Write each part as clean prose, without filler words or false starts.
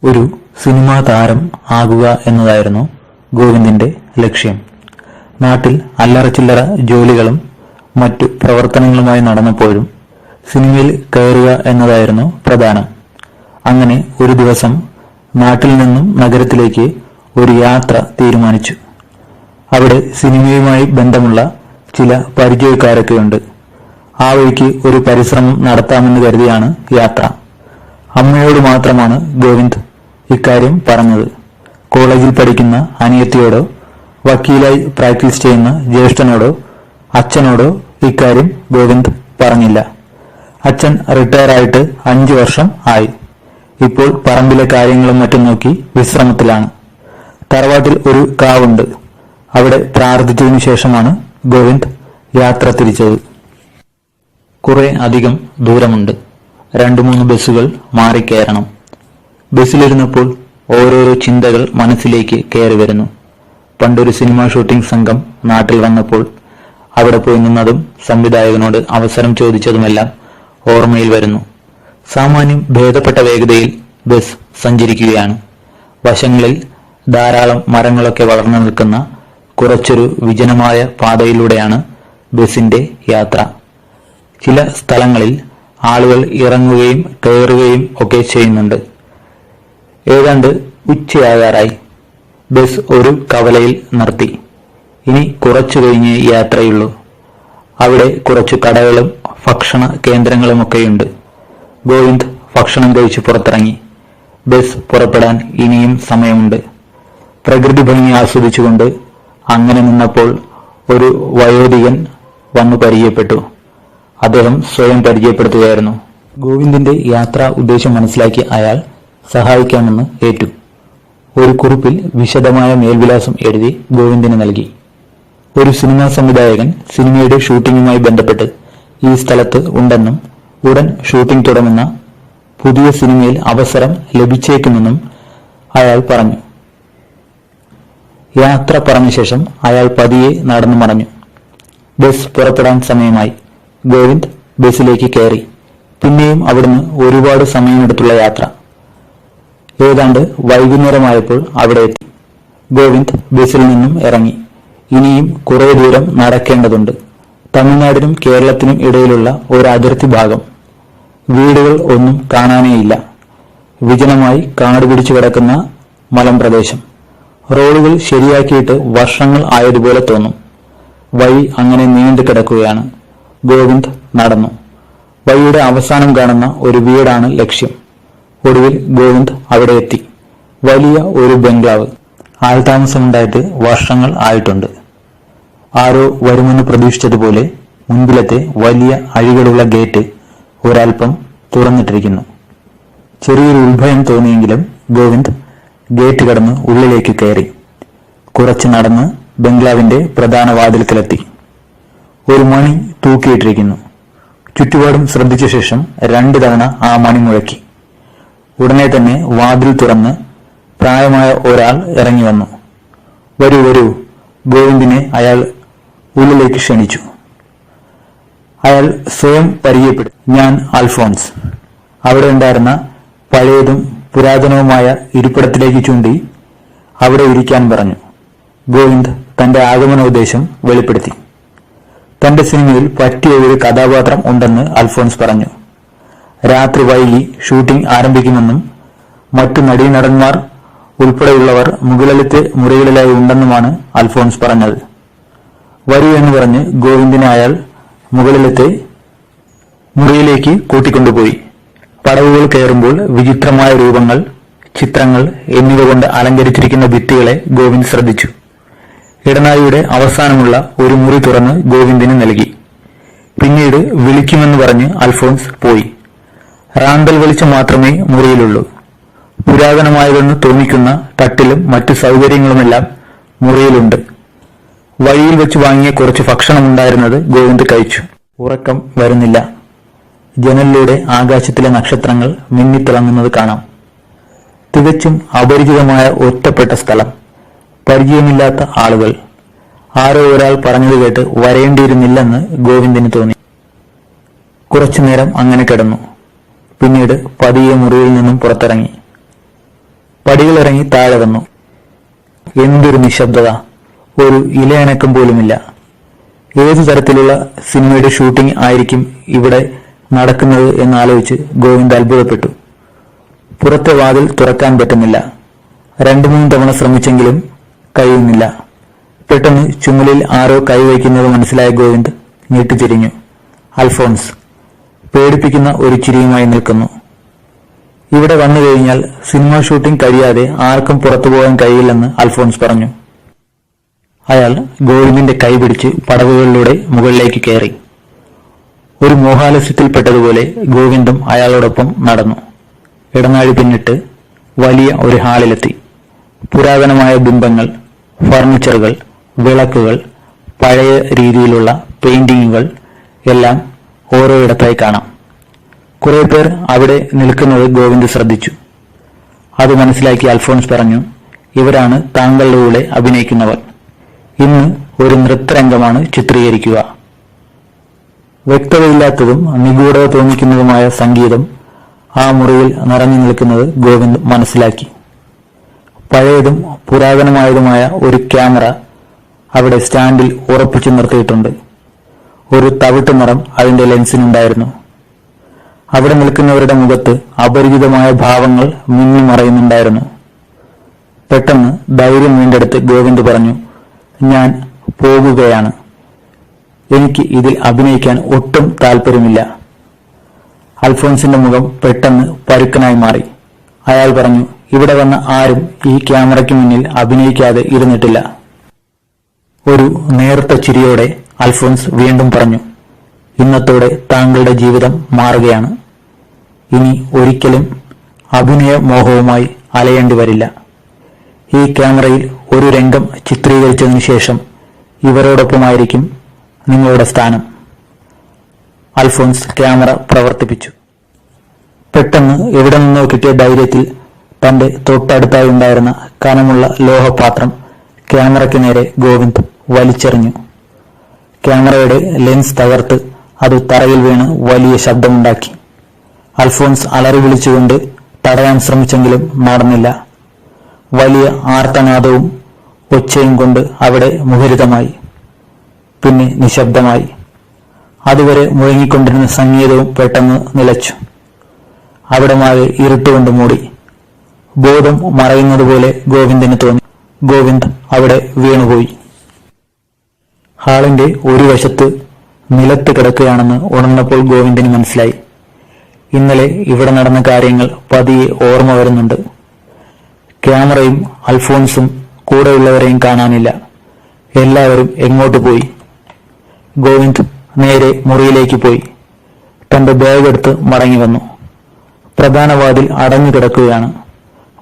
ഒരു സിനിമാ താരം ആകുക എന്നതായിരുന്നു ഗോവിന്ദിന്റെ ലക്ഷ്യം. നാട്ടിൽ അല്ലറച്ചില്ലറ ജോലികളും മറ്റു പ്രവർത്തനങ്ങളുമായി നടന്നപ്പോഴും സിനിമയിൽ കയറുക എന്നതായിരുന്നു പ്രധാനം. അങ്ങനെ ഒരു ദിവസം നാട്ടിൽ നിന്നും നഗരത്തിലേക്ക് ഒരു യാത്ര തീരുമാനിച്ചു. അവിടെ സിനിമയുമായി ബന്ധമുള്ള ചില പരിചയക്കാരൊക്കെയുണ്ട്. ആ വഴിക്ക് ഒരു പരിശ്രമം നടത്താമെന്ന് കരുതിയാണ് യാത്ര. അമ്മയോട് മാത്രമാണ് ഗോവിന്ദ് ഇക്കാര്യം പറഞ്ഞത്. കോളേജിൽ പഠിക്കുന്ന അനിയത്തിയോടോ വക്കീലായി പ്രാക്ടീസ് ചെയ്യുന്ന ജ്യേഷ്ഠനോടോ അച്ഛനോടോ ഇക്കാര്യം ഗോവിന്ദ് പറഞ്ഞില്ല. അച്ഛൻ റിട്ടയർ ആയിട്ട് 5 വർഷം ആയി. ഇപ്പോൾ പറമ്പിലെ കാര്യങ്ങളും മറ്റും നോക്കി വിശ്രമത്തിലാണ്. തറവാട്ടിൽ ഒരു കാവുണ്ട്. അവിടെ പ്രാർത്ഥിച്ചതിനു ശേഷമാണ് ഗോവിന്ദ് യാത്ര തിരിച്ചത്. കുറെ അധികം ദൂരമുണ്ട്. 2-3 ബസ്സുകൾ മാറിക്കയറണം. ബസ്സിലിരുന്നപ്പോൾ ഓരോരോ ചിന്തകൾ മനസ്സിലേക്ക് കയറി വരുന്നു. പണ്ടൊരു സിനിമാ ഷൂട്ടിംഗ് സംഘം നാട്ടിൽ വന്നപ്പോൾ അവിടെ പോയി നിന്നതും സംവിധായകനോട് അവസരം ചോദിച്ചതുമെല്ലാം ഓർമ്മയിൽ വരുന്നു. സാമാന്യം ഭേദപ്പെട്ട വേഗതയിൽ ബസ് സഞ്ചരിക്കുകയാണ്. വശങ്ങളിൽ ധാരാളം മരങ്ങളൊക്കെ വളർന്നു നിൽക്കുന്ന കുറച്ചൊരു വിജനമായ പാതയിലൂടെയാണ് ബസിന്റെ യാത്ര. ചില സ്ഥലങ്ങളിൽ ആളുകൾ ഇറങ്ങുകയും കയറുകയും ഒക്കെ ചെയ്യുന്നുണ്ട്. ഏതാണ്ട് ഉച്ചയാകാറായി. ബസ് ഒരു കവലയിൽ നിർത്തി. ഇനി കുറച്ചു കഴിഞ്ഞ് യാത്രയുള്ളൂ. അവിടെ കുറച്ചു കടകളും ഭക്ഷണ കേന്ദ്രങ്ങളുമൊക്കെയുണ്ട്. ഗോവിന്ദ് ഭക്ഷണം കഴിച്ച് പുറത്തിറങ്ങി. ബസ് പുറപ്പെടാൻ ഇനിയും സമയമുണ്ട്. പ്രകൃതി ഭംഗി ആസ്വദിച്ചുകൊണ്ട് അങ്ങനെ നിന്നപ്പോൾ ഒരു വയോധികൻ വന്നു പരിചയപ്പെട്ടു. അദ്ദേഹം സ്വയം പരിചയപ്പെടുത്തുകയായിരുന്നു. ഗോവിന്ദിന്റെ യാത്രാ ഉദ്ദേശം മനസ്സിലാക്കി അയാൾ സഹായിക്കാമെന്ന് ഏറ്റു. ഒരു കുറിപ്പിൽ വിശദമായ മേൽവിലാസം എഴുതി ഗോവിന്ദിന് നൽകി. ഒരു സിനിമാ സംവിധായകൻ സിനിമയുടെ ഷൂട്ടിങ്ങുമായി ബന്ധപ്പെട്ട് ഈ സ്ഥലത്ത് ഉണ്ടെന്നും ഉടൻ ഷൂട്ടിംഗ് തുടങ്ങുന്ന പുതിയ സിനിമയിൽ അവസരം ലഭിച്ചേക്കുമെന്നും അയാൾ പറഞ്ഞു. യാത്ര പറഞ്ഞ ശേഷം അയാൾ പതിയെ നടന്നു മടഞ്ഞു. ബസ് പുറപ്പെടാൻ സമയമായി. ഗോവിന്ദ് ബസ്സിലേക്ക് കയറി. പിന്നെയും അവിടുന്ന് ഒരുപാട് സമയമെടുത്തുള്ള യാത്ര. ഏതാണ്ട് വൈകുന്നേരമായപ്പോൾ അവിടെ എത്തി. ഗോവിന്ദ് ബസ്സിൽ നിന്നും ഇറങ്ങി. ഇനിയും കുറെ ദൂരം നടക്കേണ്ടതുണ്ട്. തമിഴ്നാടിനും കേരളത്തിനും ഇടയിലുള്ള ഒരു അതിർത്തി ഭാഗം. വീടുകൾ ഒന്നും കാണാനേയില്ല. വിജനമായി കാട് പിടിച്ചു കിടക്കുന്ന മലമ്പ്രദേശം. റോഡുകൾ ശരിയാക്കിയിട്ട് വർഷങ്ങൾ ആയതുപോലെ തോന്നും. വഴി അങ്ങനെ നീണ്ടു കിടക്കുകയാണ്. ഗോവിന്ദ് നടന്നു. വഴിയുടെ അവസാനം കാണുന്ന ഒരു വീടാണ് ലക്ഷ്യം. ഒടുവിൽ ഗോവിന്ദ് അവിടെ എത്തി. വലിയ ഒരു ബംഗ്ലാവ്. ആൾതാമസമുണ്ടായിട്ട് വർഷങ്ങൾ ആയിട്ടുണ്ട്. ആരോ വരുമെന്ന് പ്രതീക്ഷിച്ചതുപോലെ മുൻപിലത്തെ വലിയ അഴികളുള്ള ഗേറ്റ് ഒരൽപ്പം തുറന്നിട്ടിരിക്കുന്നു. ചെറിയൊരു ഉത്ഭയം തോന്നിയെങ്കിലും ഗോവിന്ദ് ഗേറ്റ് കടന്ന് ഉള്ളിലേക്ക് കയറി. കുറച്ച് നടന്ന് ബംഗ്ലാവിന്റെ പ്രധാന വാതിൽക്കലെത്തി. ഒരു മണി തൂക്കിയിട്ടിരിക്കുന്നു. ചുറ്റുപാടും ശ്രദ്ധിച്ച ശേഷം 2 തവണ ആ മണി മുഴക്കി. ഉടനെ തന്നെ വാതിൽ തുറന്ന് പ്രായമായ ഒരാൾ ഇറങ്ങി വന്നു. വരൂ വരൂ. ഗോവിന്ദിനെ അയാൾ ഉള്ളിലേക്ക് ക്ഷണിച്ചു. അയാൾ സ്വയം പരിചയപ്പെടുത്തി. ഞാൻ അൽഫോൺസ്. അവിടെ ഉണ്ടായിരുന്ന പഴയതും പുരാതനവുമായ ഇരിപ്പിടത്തിലേക്ക് ചൂണ്ടി അവിടെ ഇരിക്കാൻ പറഞ്ഞു. ഗോവിന്ദ് തന്റെ ആഗമനോദ്ദേശം വെളിപ്പെടുത്തി. തന്റെ സിനിമയിൽ പറ്റിയ ഒരു കഥാപാത്രം ഉണ്ടെന്ന് അൽഫോൺസ് പറഞ്ഞു. രാത്രി വൈകി ഷൂട്ടിംഗ് ആരംഭിക്കുമെന്നും മറ്റു നടീനടന്മാർ ഉൾപ്പെടെയുള്ളവർ മുകളിലത്തെ മുറികളിലായി ഉണ്ടെന്നുമാണ് അൽഫോൺസ് പറഞ്ഞത്. വരൂ എന്ന് പറഞ്ഞ് ഗോവിന്ദിനെ അയാൾ മുകളിലത്തെ മുറിയിലേക്ക് കൂട്ടിക്കൊണ്ടുപോയി. പടവുകൾ കയറുമ്പോൾ വിചിത്രമായ രൂപങ്ങൾ, ചിത്രങ്ങൾ എന്നിവ കൊണ്ട് അലങ്കരിച്ചിരിക്കുന്ന ഭിത്തികളെ ഗോവിന്ദ് ശ്രദ്ധിച്ചു. ഇടനാഴിയുടെ അവസാനമുള്ള ഒരു മുറി തുറന്ന് ഗോവിന്ദിന് നൽകി. പിന്നീട് വിളിക്കുമെന്ന് പറഞ്ഞ് അൽഫോൺസ് പോയി. റാന്തൽ വെളിച്ചം മാത്രമേ മുറിയിലുള്ളൂ. പുരാതനമായതെന്ന് തോന്നിക്കുന്ന കട്ടിലും മറ്റു സൗകര്യങ്ങളുമെല്ലാം മുറിയിലുണ്ട്. വഴിയിൽ വെച്ച് വാങ്ങിയ കുറച്ച് ഭക്ഷണമുണ്ടായിരുന്നത് ഗോവിന്ദ് കഴിച്ചു. ഉറക്കം വരുന്നില്ല. ജനലിലൂടെ ആകാശത്തിലെ നക്ഷത്രങ്ങൾ മിന്നിത്തിളങ്ങുന്നത് കാണാം. തികച്ചും അപരിചിതമായ ഒറ്റപ്പെട്ട സ്ഥലം. പരിചയമില്ലാത്ത ആളുകൾ. ആരോ ഒരാൾ പറഞ്ഞത് കേട്ട് വരേണ്ടിയിരുന്നില്ലെന്ന് ഗോവിന്ദിന് തോന്നി. കുറച്ചുനേരം അങ്ങനെ കിടന്നു. പിന്നീട് പതിയെ മുറിയിൽ നിന്നും പുറത്തിറങ്ങി. പടികളിറങ്ങി താഴെ വന്നു. എന്തൊരു നിശബ്ദത! ഒരു ഇലയണക്കം പോലുമില്ല. ഏതു തരത്തിലുള്ള സിനിമയുടെ ഷൂട്ടിംഗ് ആയിരിക്കും ഇവിടെ നടക്കുന്നത് എന്നാലോചിച്ച് ഗോവിന്ദ് അത്ഭുതപ്പെട്ടു. പുറത്തെ വാതിൽ തുറക്കാൻ പറ്റുന്നില്ല. 2-3 തവണ ശ്രമിച്ചെങ്കിലും കഴിയുന്നില്ല. പെട്ടെന്ന് ചുമലിൽ ആരോ കൈവയ്ക്കുന്നത് മനസ്സിലായ ഗോവിന്ദ് ഞെട്ടിത്തിരിഞ്ഞു. അൽഫോൺസ് പേടിപ്പിക്കുന്ന ഒരു ചിരിയുമായി നിൽക്കുന്നു. ഇവിടെ വന്നു കഴിഞ്ഞാൽ സിനിമ ഷൂട്ടിംഗ് കഴിയാതെ ആർക്കും പുറത്തുപോകാൻ കഴിയില്ലെന്ന് അൽഫോൺസ് പറഞ്ഞു. അയാൾ ഗോവിന്ദിന്റെ കൈ പിടിച്ച് പടവുകളിലൂടെ മുകളിലേക്ക് കയറി. ഒരു മോഹാലസ്യത്തിൽപ്പെട്ടതുപോലെ ഗോവിന്ദും അയാളോടൊപ്പം നടന്നു. ഇടനാഴി പിന്നിട്ട് വലിയ ഒരു ഹാളിലെത്തി. പുരാതനമായ ബിംബങ്ങൾ, ഫർണിച്ചറുകൾ, വിളക്കുകൾ, പഴയ രീതിയിലുള്ള പെയിന്റിങ്ങുകൾ എല്ലാം ഓരോയിടത്തായി കാണാം. കുറെ പേർ അവിടെ നിൽക്കുന്നത് ഗോവിന്ദ് ശ്രദ്ധിച്ചു. അത് മനസ്സിലാക്കി അൽഫോൺസ് പറഞ്ഞു, ഇവരാണ് താങ്കളുടെ കൂടെ അഭിനയിക്കുന്നവർ. ഇന്ന് ഒരു നൃത്തരംഗമാണ് ചിത്രീകരിക്കുക. വ്യക്തതയില്ലാത്തതും നിഗൂഢത തോന്നിക്കുന്നതുമായ സംഗീതം ആ മുറിയിൽ നിറഞ്ഞു നിൽക്കുന്നത് ഗോവിന്ദ് മനസ്സിലാക്കി. പഴയതും പുരാതനമായതുമായ ഒരു ക്യാമറ അവിടെ സ്റ്റാൻഡിൽ ഉറപ്പിച്ചു നിർത്തിയിട്ടുണ്ട്. ഒരു തവിട്ട് നിറം അതിന്റെ ലെൻസിനുണ്ടായിരുന്നു. അവിടെ നിൽക്കുന്നവരുടെ മുഖത്ത് അപരിചിതമായ ഭാവങ്ങൾ മിന്നിമറയുന്നുണ്ടായിരുന്നു. പെട്ടെന്ന് ധൈര്യം വീണ്ടെടുത്ത് ഗോവിന്ദ് പറഞ്ഞു, ഞാൻ പോകുകയാണ്. എനിക്ക് ഇതിൽ അഭിനയിക്കാൻ ഒട്ടും താല്പര്യമില്ല. അൽഫോൺസിന്റെ മുഖം പെട്ടെന്ന് പരുക്കനായി മാറി. അയാൾ പറഞ്ഞു, ഇവിടെ വന്ന ആരും ഈ ക്യാമറയ്ക്ക് മുന്നിൽ അഭിനയിക്കാതെ ഇരുന്നിട്ടില്ല. ഒരു നേർത്ത ചിരിയോടെ അൽഫോൺസ് വീണ്ടും പറഞ്ഞു, ഇന്നത്തോടെ താങ്കളുടെ ജീവിതം മാറുകയാണ്. ഇനി ഒരിക്കലും അഭിനയ മോഹവുമായി അലയേണ്ടി വരില്ല. ഈ ക്യാമറയിൽ ഒരു രംഗം ചിത്രീകരിച്ചതിനു ശേഷം ഇവരോടൊപ്പമായിരിക്കും നിങ്ങളുടെ സ്ഥാനം. അൽഫോൺസ് ക്യാമറ പ്രവർത്തിപ്പിച്ചു. പെട്ടെന്ന് എവിടെ നിന്നോ കിട്ടിയ ധൈര്യത്തിൽ തന്റെ തൊട്ടടുത്തായി ഉണ്ടായിരുന്ന കനമുള്ള ലോഹപാത്രം ക്യാമറയ്ക്ക് നേരെ ഗോവിന്ദ് വലിച്ചെറിഞ്ഞു. ക്യാമറയുടെ ലെൻസ് തകർത്ത് അത് തറയിൽ വീണ് വലിയ ശബ്ദമുണ്ടാക്കി. അൽഫോൺസ് അലറി വിളിച്ചുകൊണ്ട് തടയാൻ ശ്രമിച്ചെങ്കിലും നടന്നില്ല. വലിയ ആർത്തനാദവും ഒച്ചയും കൊണ്ട് അവിടെ മുഖരിതമായി. പിന്നെ നിശബ്ദമായി. അതുവരെ മുഴങ്ങിക്കൊണ്ടിരുന്ന സംഗീതവും പെട്ടെന്ന് നിലച്ചു. അവിടെ മാറി ഇരുട്ടുകൊണ്ട് മൂടി. ബോധം മറയുന്നതുപോലെ ഗോവിന്ദിന് തോന്നി. ഗോവിന്ദ് അവിടെ വീണുപോയി. ഹാളിന്റെ ഒരു വശത്ത് നിലത്ത് കിടക്കുകയാണെന്ന് ഉണർന്നപ്പോൾ ഗോവിന്ദിന് മനസ്സിലായി. ഇന്നലെ ഇവിടെ നടന്ന കാര്യങ്ങൾ പതിയെ ഓർമ്മ വരുന്നുണ്ട്. ക്യാമറയും അൽഫോൺസും കൂടെയുള്ളവരെയും കാണാനില്ല. എല്ലാവരും എങ്ങോട്ട് പോയി? ഗോവിന്ദ് നേരെ മുറിയിലേക്ക് പോയി. തന്റെ ബാഗ് എടുത്ത് മടങ്ങി വന്നു. പ്രധാന വാതിൽ അടഞ്ഞു കിടക്കുകയാണ്.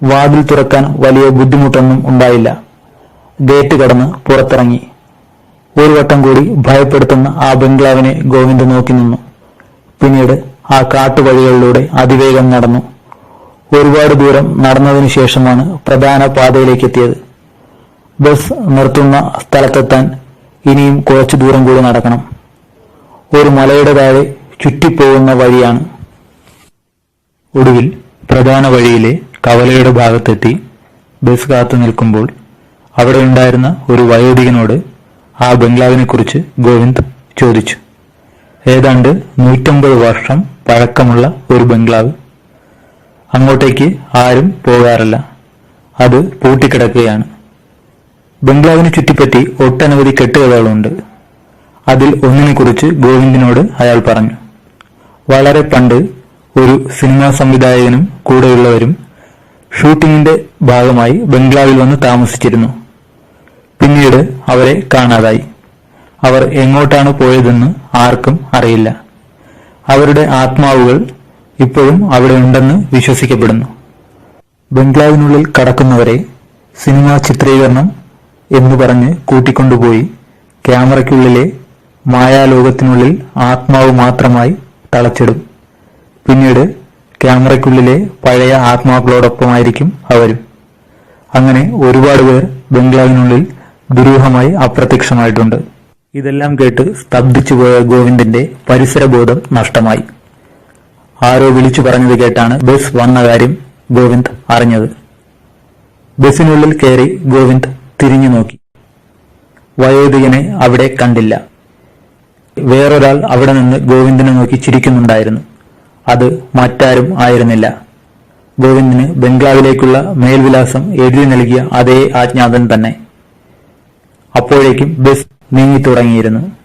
വാതിൽ തുറക്കാൻ വലിയ ബുദ്ധിമുട്ടൊന്നും ഉണ്ടായില്ല. ഗേറ്റ് കടന്ന് പുറത്തിറങ്ങി. ഒരു വട്ടം കൂടി ഭയപ്പെടുത്തുന്ന ആ ബംഗ്ലാവിനെ ഗോവിന്ദ് നോക്കി നിന്നു. പിന്നീട് ആ കാട്ടുവഴികളിലൂടെ അതിവേഗം നടന്നു. ഒരുപാട് ദൂരം നടന്നതിനു ശേഷമാണ് പ്രധാന പാതയിലേക്ക് എത്തിയത്. ബസ് നിർത്തുന്ന സ്ഥലത്തെത്താൻ ഇനിയും കുറച്ചു ദൂരം കൂടി നടക്കണം. ഒരു മലയുടെ താഴെ ചുറ്റിപ്പോകുന്ന വഴിയാണ്. ഒടുവിൽ പ്രധാന വഴിയിലെ കവലയുടെ ഭാഗത്തെത്തി ബസ് കാത്തു നിൽക്കുമ്പോൾ അവിടെ ഉണ്ടായിരുന്ന ഒരു വയോധികനോട് ആ ബംഗ്ലാവിനെക്കുറിച്ച് ഗോവിന്ദ് ചോദിച്ചു. ഏതാണ്ട് 150 വർഷം പഴക്കമുള്ള ഒരു ബംഗ്ലാവ്. അങ്ങോട്ടേക്ക് ആരും പോകാറില്ല. അത് പൂട്ടിക്കിടക്കുകയാണ്. ബംഗ്ലാവിനെ ചുറ്റിപ്പറ്റി ഒട്ടനവധി കെട്ടുകഥകളുണ്ട്. അതിൽ ഒന്നിനെക്കുറിച്ച് ഗോവിന്ദിനോട് അയാൾ പറഞ്ഞു. വളരെ പണ്ട് ഒരു സിനിമാ സംവിധായകനും കൂടെയുള്ളവരും ഷൂട്ടിങ്ങിന്റെ ഭാഗമായി ബംഗ്ലാവിൽ വന്ന് താമസിച്ചിരുന്നു. പിന്നീട് അവരെ കാണാതായി. അവർ എങ്ങോട്ടാണ് പോയതെന്ന് ആർക്കും അറിയില്ല. അവരുടെ ആത്മാവുകൾ ഇപ്പോഴും അവിടെ ഉണ്ടെന്ന് വിശ്വസിക്കപ്പെടുന്നു. ബംഗ്ലാവിനുള്ളിൽ കടക്കുന്നവരെ സിനിമാ ചിത്രീകരണം എന്ന് പറഞ്ഞ് കൂട്ടിക്കൊണ്ടുപോയി ക്യാമറയ്ക്കുള്ളിലെ മായാലോകത്തിനുള്ളിൽ ആത്മാവ് മാത്രമായി തളച്ചിടും. പിന്നീട് ക്യാമറയ്ക്കുള്ളിലെ പഴയ ആത്മാക്കളോടൊപ്പമായിരിക്കും അവരും. അങ്ങനെ ഒരുപാട് പേർ ബംഗ്ലാവിനുള്ളിൽ ദുരൂഹമായി അപ്രത്യക്ഷമായിട്ടുണ്ട്. ഇതെല്ലാം കേട്ട് സ്തബ്ധിച്ചുപോയ ഗോവിന്ദിന്റെ പരിസരബോധം നഷ്ടമായി. ആരോ വിളിച്ചു പറഞ്ഞത് കേട്ടാണ് ബസ് വന്ന കാര്യം ഗോവിന്ദ് അറിഞ്ഞത്. ബസിനുള്ളിൽ കയറി ഗോവിന്ദ് തിരിഞ്ഞു നോക്കി. വയോധികനെ അവിടെ കണ്ടില്ല. വേറൊരാൾ അവിടെ നിന്ന് ഗോവിന്ദിനെ നോക്കി ചിരിക്കുന്നുണ്ടായിരുന്നു. അത് മറ്റാരും ആയിരുന്നില്ല. ഗോവിന്ദിന് ബംഗ്ലാവിലേക്കുള്ള മേൽവിലാസം എഴുതി നൽകിയ അതേ അജ്ഞാതൻ തന്നെ. അപ്പോഴേക്കും ബസ് നീങ്ങിത്തുടങ്ങിയിരുന്നു.